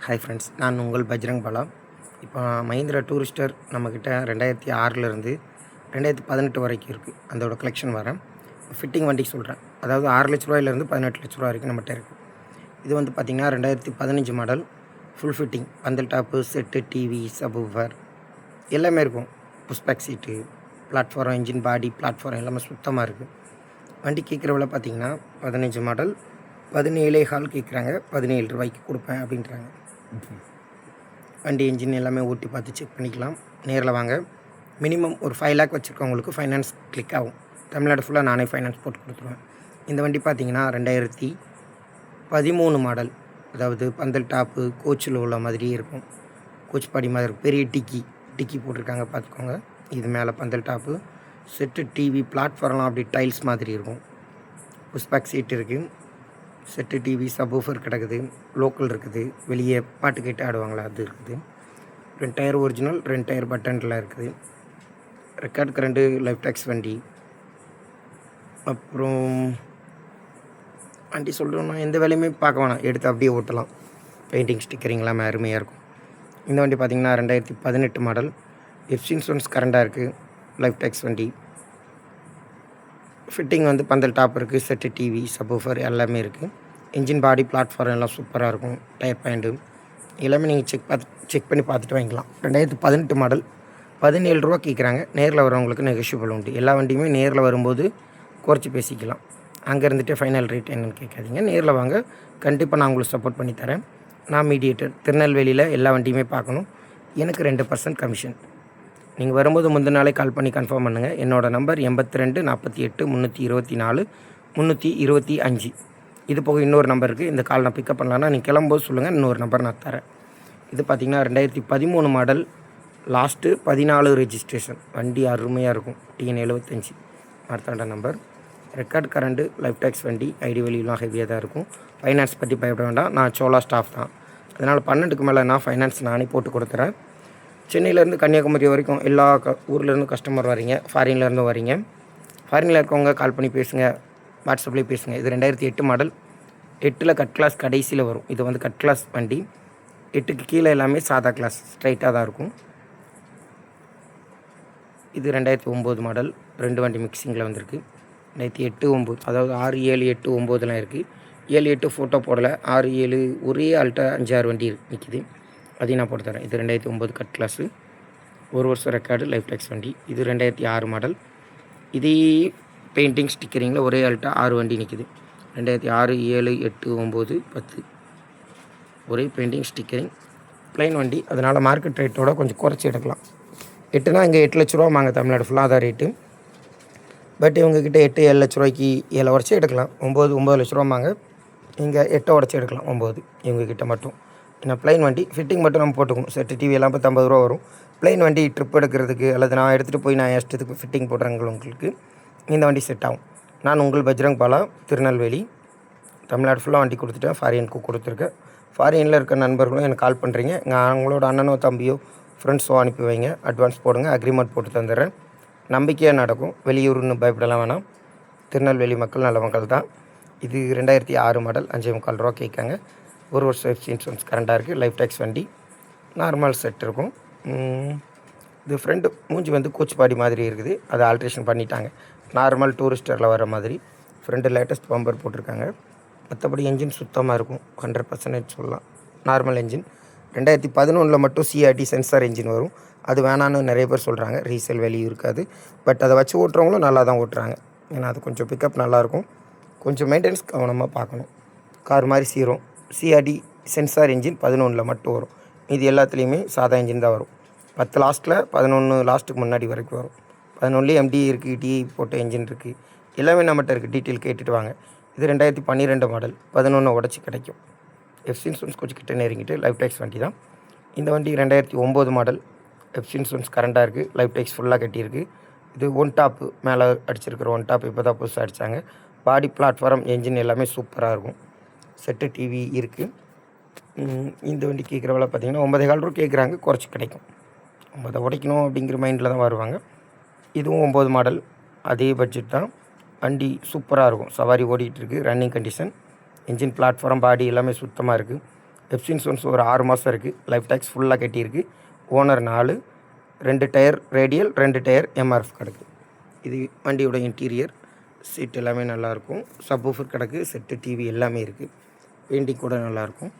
Hi friends, நான் உங்கள் பஜ்ரங் பாலா. இப்போ மஹிந்திரா டூரிஸ்டர் நம்மக்கிட்ட 2006லேருந்து 2018 வரைக்கும் இருக்குது. அதோட கலெக்ஷன் வரேன். ஃபிட்டிங் வண்டிக்கு சொல்கிறேன். அதாவது 6 லட்ச ரூபாயிலேருந்து 18 லட்ச ரூபா வரைக்கும் நம்மகிட்ட இருக்குது. இது வந்து பார்த்திங்கன்னா 2015 மாடல். ஃபுல் ஃபிட்டிங், பந்தல் டாப்பு, செட்டு, டிவி, சப்வூஃபர் எல்லாமே இருக்கும். புஷ்பேக் சீட்டு, பிளாட்ஃபாரம், இன்ஜின் பாடி, பிளாட்ஃபாரம் எல்லாமே சுத்தமாக இருக்குது. வண்டி கேட்குற விலை பார்த்திங்கன்னா 15 மாடல் 17.25 கேட்குறாங்க. 17 ரூபாய்க்கு கொடுப்பேன் அப்படின்றாங்க. வண்டி இன்ஜின் எல்லாமே ஓட்டி பார்த்து செக் பண்ணிக்கலாம். நேரில் வாங்க. மினிமம் ஒரு 5 லேக் வச்சுருக்கவங்களுக்கு ஃபைனான்ஸ் கிளிக் ஆகும். தமிழ்நாடு ஃபுல்லாக நானே ஃபைனான்ஸ் போட்டு கொடுத்துருவேன். இந்த வண்டி பார்த்திங்கன்னா 2013 மாடல். அதாவது பந்தல் டாப்பு, கோச்சில் உள்ள மாதிரியே இருக்கும். கோச் பாடி மாதிரி இருக்கும். பெரிய டிக்கி போட்டிருக்காங்க, பார்த்துக்கோங்க. இது மேலே பந்தல் டாப்பு, செட்டு, டிவி, பிளாட்ஃபார்ம்லாம் அப்படி டைல்ஸ் மாதிரி இருக்கும். புஷ்பேக் சீட் இருக்குது. செட்டு, டிவி, சப்வூஃபர் கிடக்குது. லோக்கல் இருக்குது. வெளியே பாட்டு கேட்டு ஆடுவாங்களா, அது இருக்குது. 2 டயர் ஒரிஜினல், 2 டயர் பட்டனில் இருக்குது. ரெக்கார்டு கரண்டு, லைஃப் டேக்ஸ் வண்டி. அப்புறம் வண்டி சொல்லணும்னா எந்த வேலையுமே பார்க்க வேணாம், எடுத்து அப்படியே ஓட்டலாம். பெயிண்டிங் ஸ்டிக்கரிங்லாம் அருமையாக இருக்கும். இந்த வண்டி பார்த்திங்கன்னா 2018 மாடல். எஃப்சி இன்சூரன்ஸ் கரண்டாக இருக்குது. லைஃப் டேக்ஸ் வண்டி. ஃபிட்டிங் வந்து பந்தல் டாப் இருக்குது. செட்டு, டிவி, சப்வூஃபர் எல்லாமே இருக்குது. இன்ஜின் பாடி, பிளாட்ஃபார்ம் எல்லாம் சூப்பராக இருக்கும். டயர் பாயிண்ட்டு எல்லாமே நீங்கள் செக் பண்ணி பார்த்துட்டு வாங்கிக்கலாம். 2018 மாடல். 17 ரூபா கேட்குறாங்க. நேரில் வரவங்களுக்கு நெகோஷியபிள் உண்டு. எல்லா வண்டியுமே நேரில் வரும்போது குறைச்சி பேசிக்கலாம். அங்கே இருந்துகிட்டே ஃபைனல் ரேட் என்னென்னு கேட்காதீங்க. நேரில் வாங்க, கண்டிப்பாக நான் உங்களுக்கு சப்போர்ட் பண்ணி தரேன். நான் மீடியேட்டர். திருநெல்வேலியில் எல்லா வண்டியுமே பார்க்கணும். எனக்கு 2% கமிஷன். நீங்கள் வரும்போது முந்தின நாளே கால் பண்ணி கன்ஃபார்ம் பண்ணுங்கள். என்னோடய நம்பர் 82 48 324 325. இது போக இன்னொரு நம்பர் இருக்குது. இந்த கால் நான் பிக்கப் பண்ணலான்னா நீங்கள் கிளம்பும்போது சொல்லுங்கள், இன்னொரு நம்பர் நான் தரேன். இது பார்த்திங்கன்னா 2013 மாடல். Last 14 registration. வண்டி அருமையாக இருக்கும். TN 75 Marthanda number. Record current, life tax வண்டி. ஐடி வேல்யூலாம் ஹெவியாக தான் இருக்கும். ஃபைனான்ஸ் பற்றி பயப்பட வேண்டாம். நான் சோலா ஸ்டாஃப் தான். அதனால் 12க்கு மேலே நான் ஃபைனான்ஸ் நானே போட்டு கொடுத்துறேன். சென்னையிலேருந்து கன்னியாகுமரி வரைக்கும் எல்லா ஊர்லேருந்து கஸ்டமர் வரீங்க. ஃபாரின்லேருந்து வரீங்க. ஃபாரினில் இருக்கவங்க கால் பண்ணி பேசுங்க, வாட்ஸ்அப்லேயே பேசுங்க. இது 2008 மாடல். 8ல் கட் கிளாஸ் கடைசியில் வரும். இது வந்து கட் கிளாஸ் வண்டி. 8க்கு கீழே எல்லாமே சாதா கிளாஸ், ஸ்ட்ரைட்டாக தான் இருக்கும். இது 2009 மாடல். 2 வண்டி மிக்சிங்கில் வந்திருக்கு. 2008 9, அதாவது 6 7 8 9லாம் இருக்குது. 7 8 ஃபோட்டோ போடலை. 6 7 ஒரே ஆல்ட்டா 5 6 வண்டி நிற்கிது. அதையும் நான் போட்டு தரேன். இது 2009 கட் கிளாஸு. 1 வருஷம் ரெக்கார்டு, லைஃப் டேக்ஸ் வண்டி. இது 2006 மாடல். இதே பெயிண்டிங் ஸ்டிக்கரிங்கில் ஒரே ஆல்ட்டா 6 வண்டி நிற்கிது. 2006 7 8 9 10 ஒரே பெயிண்டிங் ஸ்டிக்கரிங், ப்ளைன் வண்டி. அதனால் மார்க்கெட் ரேட்டோட கொஞ்சம் குறைச்சி எடுக்கலாம். 8னா இங்கே 8 லட்ச ரூபா வாங்க, தமிழ்நாடு ஃபுல்லாக அதான் ரேட்டு. பட் இவங்கக்கிட்ட 8 7 லட்ச ரூபாய்க்கு 7 உடச்சி எடுக்கலாம். 9 லட்ச ரூபா வாங்க, இங்கே 8 உடச்சி எடுக்கலாம். 9 இவங்கக்கிட்ட மட்டும். ஏன்னா ப்ளைன் வண்டி, ஃபிட்டிங் மட்டும் நம்ம போட்டுக்கணும். செட்டு, டிவி எல்லாம் 50 ரூபா வரும். ப்ளைன் வண்டி ட்ரிப் எடுக்கிறதுக்கு அல்லது நான் எடுத்துகிட்டு போய் நான் இஷ்டத்துக்கு ஃபிட்டிங் போடுறவங்களுக்கு இந்த வண்டி செட் ஆகும். நான் உங்கள் பஜ்ரங் பாலா, திருநெல்வேலி. தமிழ்நாடு ஃபுல்லாக வண்டி கொடுத்துட்டேன். ஃபாரினுக்கு கொடுத்துருக்கேன். ஃபாரினில் இருக்க நண்பர்களும் எனக்கு கால் பண்ணுறீங்க. நான் அவங்களோட அண்ணனோ தம்பியோ ஃப்ரெண்ட்ஸோ அனுப்பி வைங்க. அட்வான்ஸ் போடுங்க, அக்ரிமெண்ட் போட்டு தந்துடுறேன். நம்பிக்கையாக நடக்கும். வெளியூர்னு பயப்படலாம் வேணாம். திருநெல்வேலி மக்கள் நல்ல மக்கள் தான். இது 2006 மாடல். 5.25 ரூபா கேட்காங்க. 1 வருஷம் எஃப்சி இன்சூரன்ஸ் கரண்டாக இருக்குது. லைஃப் டேக்ஸ் வண்டி. நார்மல் செட் இருக்கும். இது ஃப்ரெண்டு மூஞ்சி வந்து கோச் பாடி மாதிரி இருக்குது. அதை ஆல்ட்ரேஷன் பண்ணிட்டாங்க. நார்மல் டூரிஸ்டரில் வர மாதிரி ஃப்ரெண்டு லேட்டஸ்ட் பம்பர் போட்டிருக்காங்க. மற்றபடி என்ஜின் சுத்தமாக இருக்கும். 100% சொல்லலாம். Normal engine. 2011 மட்டும் சிஆர்டி சென்சார் என்ஜின் வரும். அது வேணான்னு நிறைய பேர் சொல்கிறாங்க. ரீசேல் வேல்யூ இருக்காது. பட் அதை வச்சு ஓட்டுறவங்களும் நல்லா தான் ஓட்டுறாங்க. ஏன்னா அது கொஞ்சம் பிக்கப் நல்லாயிருக்கும். கொஞ்சம் மெயின்டெனன்ஸ் கவனமாக பார்க்கணும். கார் மாதிரி சீரும். சிஆர்டி சென்சார் என்ஜின் 11 மட்டும் வரும். இது எல்லாத்துலேயுமே சாதா என்ஜின் தான் வரும். 10 லாஸ்ட்டில் 11 லாஸ்ட்டுக்கு முன்னாடி வரைக்கும் வரும். 11 MD இருக்குது, டிஐ போட்ட என்ஜின் இருக்குது. எல்லாமே நம்மகிட்ட இருக்குது. டீட்டெயில் கேட்டுட்டு வாங்க. இது 2012 மாடல். 11 உடச்சி கிடைக்கும். எஃப்சி இன்சூரன்ஸ் கொஞ்சம் கிட்ட நெருங்கிட்டு லைஃப் டேக்ஸ் வண்டி தான். இந்த வண்டி 2009 மாடல். எஃப்சி இன்சூரன்ஸ் கரண்டாக இருக்குது. லைஃப் டேக்ஸ் ஃபுல்லாக கட்டியிருக்கு. இது ஒன் டாப்பு மேலே அடிச்சிருக்கிற ஒன் டாப் இப்போ தான் புதுசாக அடித்தாங்க. பாடி, பிளாட்ஃபார்ம், என்ஜின் எல்லாமே சூப்பராக இருக்கும். செட்டு, டிவி இருக்குது. இந்த வண்டி கேட்குற விலை பார்த்திங்கன்னா 9.25 ரூபா கேட்குறாங்க. குறைச்சி கிடைக்கும். 9 உடைக்கணும் அப்படிங்கிற மைண்டில் தான் வருவாங்க. இதுவும் 9 மாடல். அதே பட்ஜெட் தான். வண்டி சூப்பராக இருக்கும். சவாரி ஓடிட்டுருக்கு. Running condition. Engine, platform, body எல்லாமே சுத்தமாக இருக்குது. எஃப்சி இன்சூரன்ஸ் ஒரு 6 மாதம் இருக்குது. லைஃப் டேக்ஸ் ஃபுல்லாக கட்டியிருக்கு. Owner 4, 2 tyre radial, 2 tyre MRF கிடக்கு. இது வண்டியோட இன்டீரியர். சீட் எல்லாமே நல்லாயிருக்கும். சப்வூஃபர் கிடக்கு. செட்டு டிவி எல்லாமே இருக்குது. பெயிண்டிங் கூட நல்லாயிருக்கும்.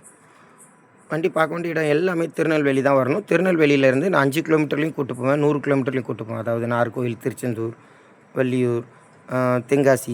வண்டி பார்க்க வேண்டிய இடம் எல்லாமே திருநெல்வேலி தான் வரணும். திருநெல்வேலியிலேருந்து நான் 5 கிலோமீட்டர்லேயும் கூட்டு போவேன், 100 கிலோமீட்டர்லேயும் கூட்டு போவேன். அதாவது நாகர்கோவில், திருச்செந்தூர், வள்ளியூர், தென்காசி,